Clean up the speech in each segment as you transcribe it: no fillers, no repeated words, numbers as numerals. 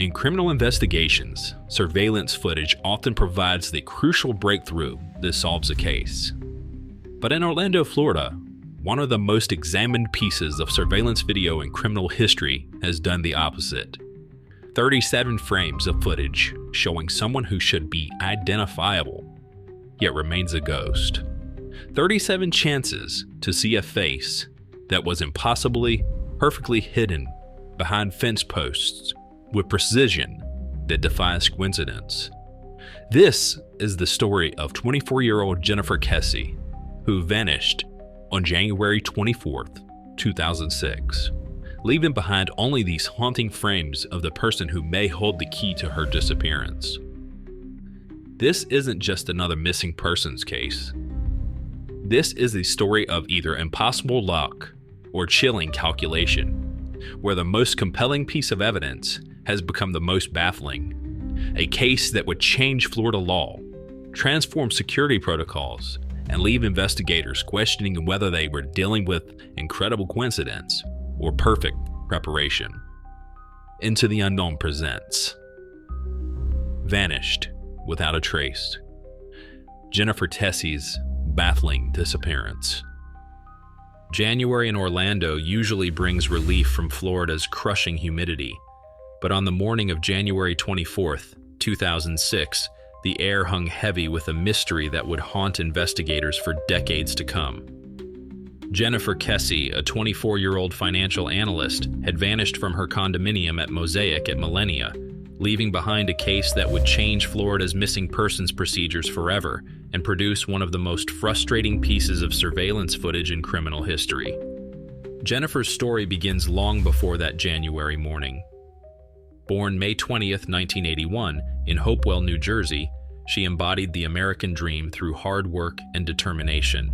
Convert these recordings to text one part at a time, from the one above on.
In criminal investigations, surveillance footage often provides the crucial breakthrough that solves a case. But in Orlando, Florida, one of the most examined pieces of surveillance video in criminal history has done the opposite. 37 frames of footage showing someone who should be identifiable, yet remains a ghost. 37 chances to see a face that was impossibly, perfectly hidden behind fence posts with precision that defies coincidence. This is the story of 24-year-old Jennifer Kesse, who vanished on January 24th, 2006, leaving behind only these haunting frames of the person who may hold the key to her disappearance. This isn't just another missing persons case. This is the story of either impossible luck or chilling calculation, where the most compelling piece of evidence has become the most baffling. A case that would change Florida law, transform security protocols, and leave investigators questioning whether they were dealing with incredible coincidence or perfect preparation. Into the Unknown presents Vanished Without a Trace. Jennifer Kesse's Baffling Disappearance. January in Orlando usually brings relief from Florida's crushing humidity, but on the morning of January 24th, 2006, the air hung heavy with a mystery that would haunt investigators for decades to come. Jennifer Kesse, a 24-year-old financial analyst, had vanished from her condominium at Mosaic at Millenia, leaving behind a case that would change Florida's missing persons procedures forever and produce one of the most frustrating pieces of surveillance footage in criminal history. Jennifer's story begins long before that January morning. Born May 20th, 1981, in Hopewell, New Jersey, she embodied the American dream through hard work and determination.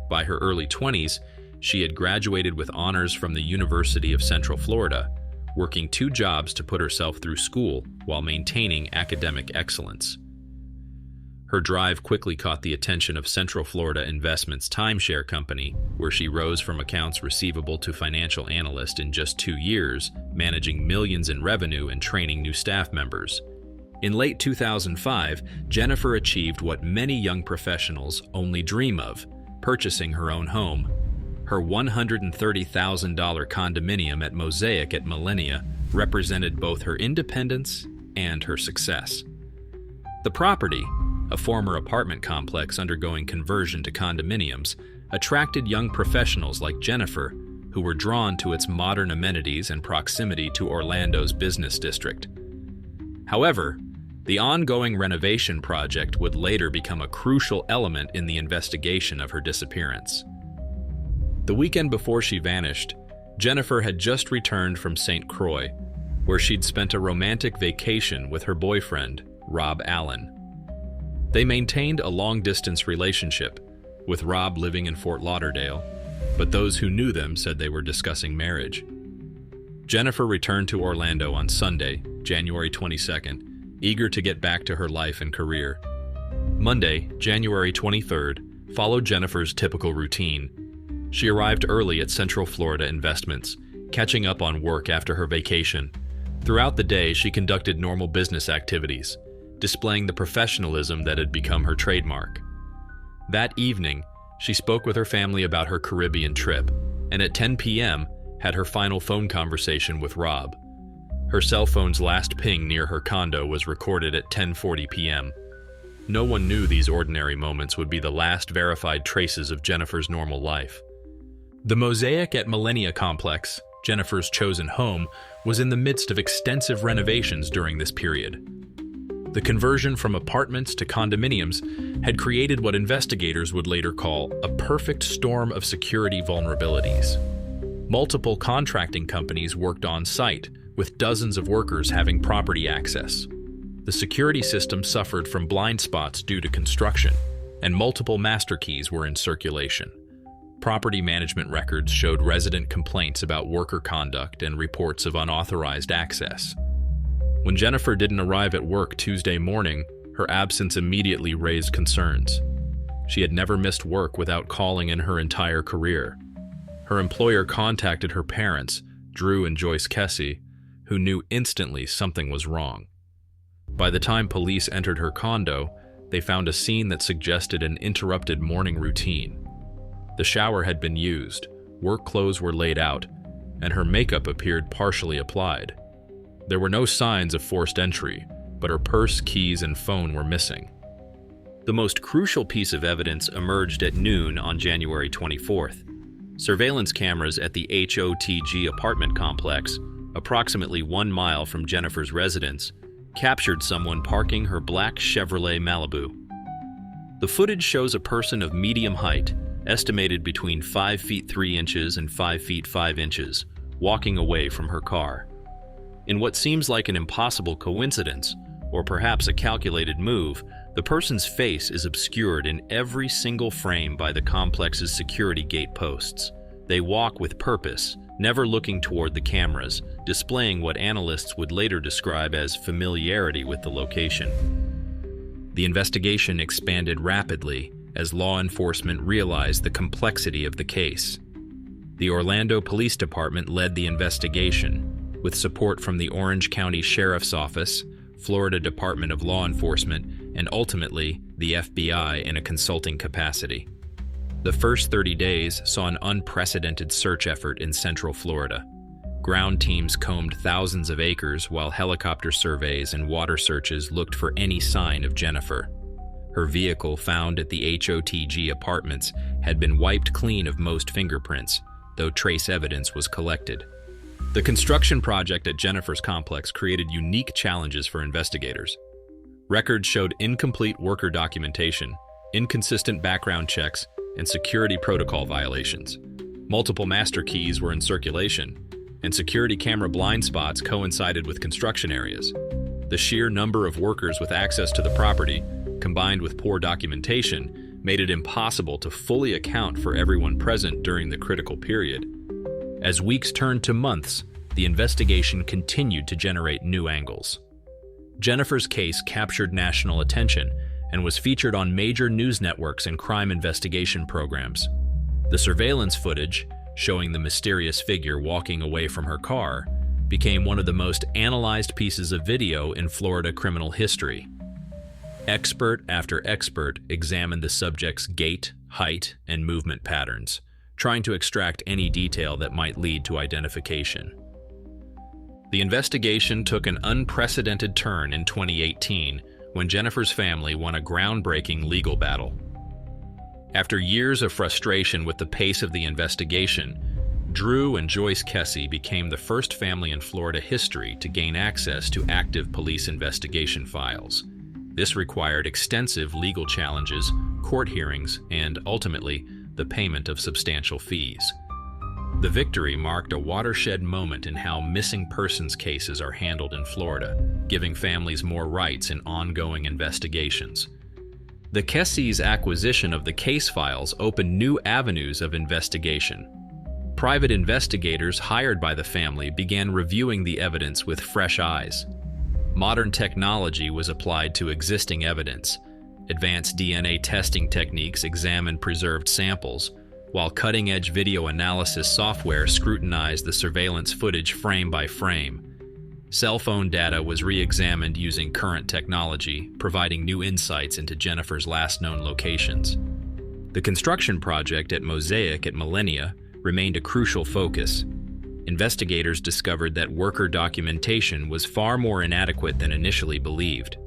By her early 20s, she had graduated with honors from the University of Central Florida, working 2 jobs to put herself through school while maintaining academic excellence. Her drive quickly caught the attention of Central Florida Investments timeshare company, where she rose from accounts receivable to financial analyst in just 2 years, managing millions in revenue and training new staff members. In late 2005, Jennifer achieved what many young professionals only dream of, purchasing her own home. Her $130,000 condominium at Mosaic at Millenia represented both her independence and her success. The property, a former apartment complex undergoing conversion to condominiums, attracted young professionals like Jennifer, who were drawn to its modern amenities and proximity to Orlando's business district. However, the ongoing renovation project would later become a crucial element in the investigation of her disappearance. The weekend before she vanished, Jennifer had just returned from St. Croix, where she'd spent a romantic vacation with her boyfriend, Rob Allen. They maintained a long-distance relationship, with Rob living in Fort Lauderdale, but those who knew them said they were discussing marriage. Jennifer returned to Orlando on Sunday, January 22nd, eager to get back to her life and career. Monday, January 23rd, followed Jennifer's typical routine. She arrived early at Central Florida Investments, catching up on work after her vacation. Throughout the day, she conducted normal business activities, displaying the professionalism that had become her trademark. That evening, she spoke with her family about her Caribbean trip, and at 10 p.m., had her final phone conversation with Rob. Her cell phone's last ping near her condo was recorded at 10:40 p.m. No one knew these ordinary moments would be the last verified traces of Jennifer's normal life. The Mosaic at Millenia complex, Jennifer's chosen home, was in the midst of extensive renovations during this period. The conversion from apartments to condominiums had created what investigators would later call a perfect storm of security vulnerabilities. Multiple contracting companies worked on site, with dozens of workers having property access. The security system suffered from blind spots due to construction, and multiple master keys were in circulation. Property management records showed resident complaints about worker conduct and reports of unauthorized access. When Jennifer didn't arrive at work Tuesday morning, her absence immediately raised concerns. She had never missed work without calling in her entire career. Her employer contacted her parents, Drew and Joyce Kesse, who knew instantly something was wrong. By the time police entered her condo, they found a scene that suggested an interrupted morning routine. The shower had been used, work clothes were laid out, and her makeup appeared partially applied. There were no signs of forced entry, but her purse, keys, and phone were missing. The most crucial piece of evidence emerged at noon on January 24th. Surveillance cameras at the HOTG apartment complex, approximately 1 mile from Jennifer's residence, captured someone parking her black Chevrolet Malibu. The footage shows a person of medium height, estimated between 5 feet 3 inches and 5 feet 5 inches, walking away from her car. In what seems like an impossible coincidence, or perhaps a calculated move, the person's face is obscured in every single frame by the complex's security gate posts. They walk with purpose, never looking toward the cameras, displaying what analysts would later describe as familiarity with the location. The investigation expanded rapidly as law enforcement realized the complexity of the case. The Orlando Police Department led the investigation, with support from the Orange County Sheriff's Office, Florida Department of Law Enforcement, and ultimately the FBI in a consulting capacity. The first 30 days saw an unprecedented search effort in Central Florida. Ground teams combed thousands of acres while helicopter surveys and water searches looked for any sign of Jennifer. Her vehicle found at the HOTG apartments had been wiped clean of most fingerprints, though trace evidence was collected. The construction project at Jennifer's complex created unique challenges for investigators. Records showed incomplete worker documentation, inconsistent background checks, and security protocol violations. Multiple master keys were in circulation, and security camera blind spots coincided with construction areas. The sheer number of workers with access to the property, combined with poor documentation, made it impossible to fully account for everyone present during the critical period. As weeks turned to months, the investigation continued to generate new angles. Jennifer's case captured national attention and was featured on major news networks and crime investigation programs. The surveillance footage, showing the mysterious figure walking away from her car, became one of the most analyzed pieces of video in Florida criminal history. Expert after expert examined the subject's gait, height, and movement patterns, trying to extract any detail that might lead to identification. The investigation took an unprecedented turn in 2018 when Jennifer's family won a groundbreaking legal battle. After years of frustration with the pace of the investigation, Drew and Joyce Kesse became the first family in Florida history to gain access to active police investigation files. This required extensive legal challenges, court hearings, and ultimately, the payment of substantial fees. The victory marked a watershed moment in how missing persons cases are handled in Florida, giving families more rights in ongoing investigations. The Kesse's acquisition of the case files opened new avenues of investigation. Private investigators hired by the family began reviewing the evidence with fresh eyes. Modern technology was applied to existing evidence. Advanced DNA testing techniques examined preserved samples, while cutting-edge video analysis software scrutinized the surveillance footage frame by frame. Cell phone data was re-examined using current technology, providing new insights into Jennifer's last known locations. The construction project at Mosaic at Millenia remained a crucial focus. Investigators discovered that worker documentation was far more inadequate than initially believed.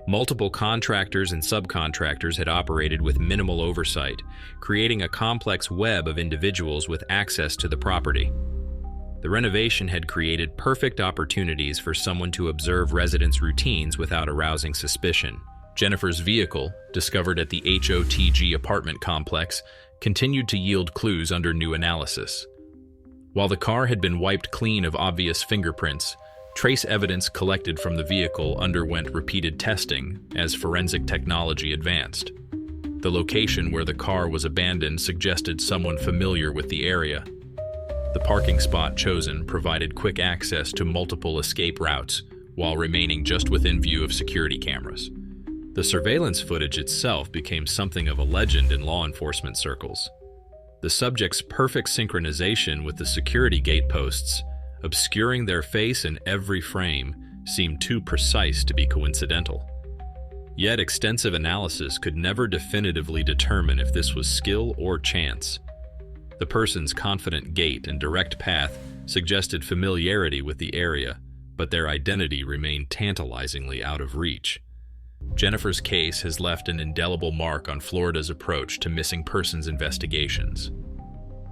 Multiple contractors and subcontractors had operated with minimal oversight, creating a complex web of individuals with access to the property. The renovation had created perfect opportunities for someone to observe residents' routines without arousing suspicion. Jennifer's vehicle, discovered at the HOTG apartment complex, continued to yield clues under new analysis. While the car had been wiped clean of obvious fingerprints, trace evidence collected from the vehicle underwent repeated testing as forensic technology advanced. The location where the car was abandoned suggested someone familiar with the area. The parking spot chosen provided quick access to multiple escape routes while remaining just within view of security cameras. The surveillance footage itself became something of a legend in law enforcement circles. The subject's perfect synchronization with the security gate posts, obscuring their face in every frame, seemed too precise to be coincidental. Yet extensive analysis could never definitively determine if this was skill or chance. The person's confident gait and direct path suggested familiarity with the area, but their identity remained tantalizingly out of reach. Jennifer's case has left an indelible mark on Florida's approach to missing persons investigations.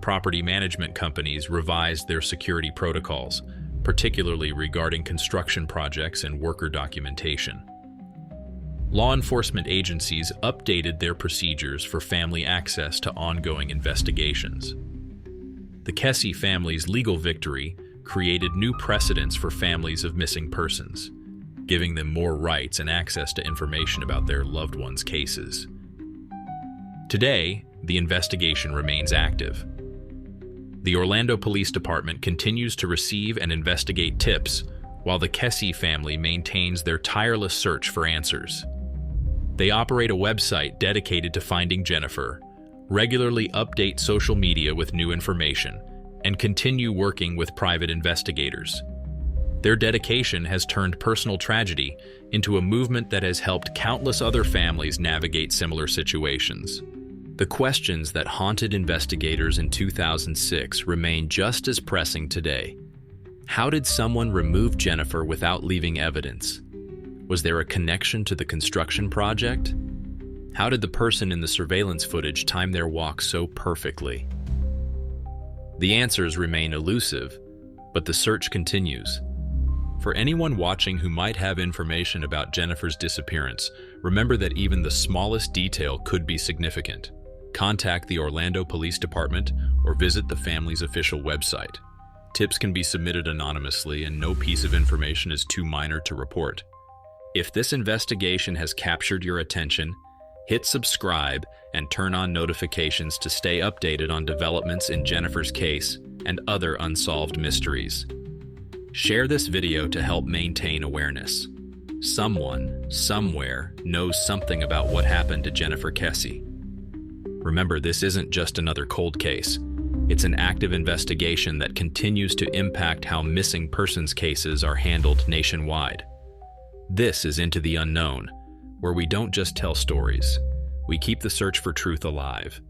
Property management companies revised their security protocols, particularly regarding construction projects and worker documentation. Law enforcement agencies updated their procedures for family access to ongoing investigations. The Kesse family's legal victory created new precedents for families of missing persons, giving them more rights and access to information about their loved ones' cases. Today, the investigation remains active. The Orlando Police Department continues to receive and investigate tips, while the Kesse family maintains their tireless search for answers. They operate a website dedicated to finding Jennifer, regularly update social media with new information, and continue working with private investigators. Their dedication has turned personal tragedy into a movement that has helped countless other families navigate similar situations. The questions that haunted investigators in 2006 remain just as pressing today. How did someone remove Jennifer without leaving evidence? Was there a connection to the construction project? How did the person in the surveillance footage time their walk so perfectly? The answers remain elusive, but the search continues. For anyone watching who might have information about Jennifer's disappearance, remember that even the smallest detail could be significant. Contact the Orlando Police Department or visit the family's official website. Tips can be submitted anonymously, and no piece of information is too minor to report. If this investigation has captured your attention, hit subscribe and turn on notifications to stay updated on developments in Jennifer's case and other unsolved mysteries. Share this video to help maintain awareness. Someone, somewhere, knows something about what happened to Jennifer Kesse. Remember, this isn't just another cold case. It's an active investigation that continues to impact how missing persons cases are handled nationwide. This is Into the Unknown, where we don't just tell stories. We keep the search for truth alive.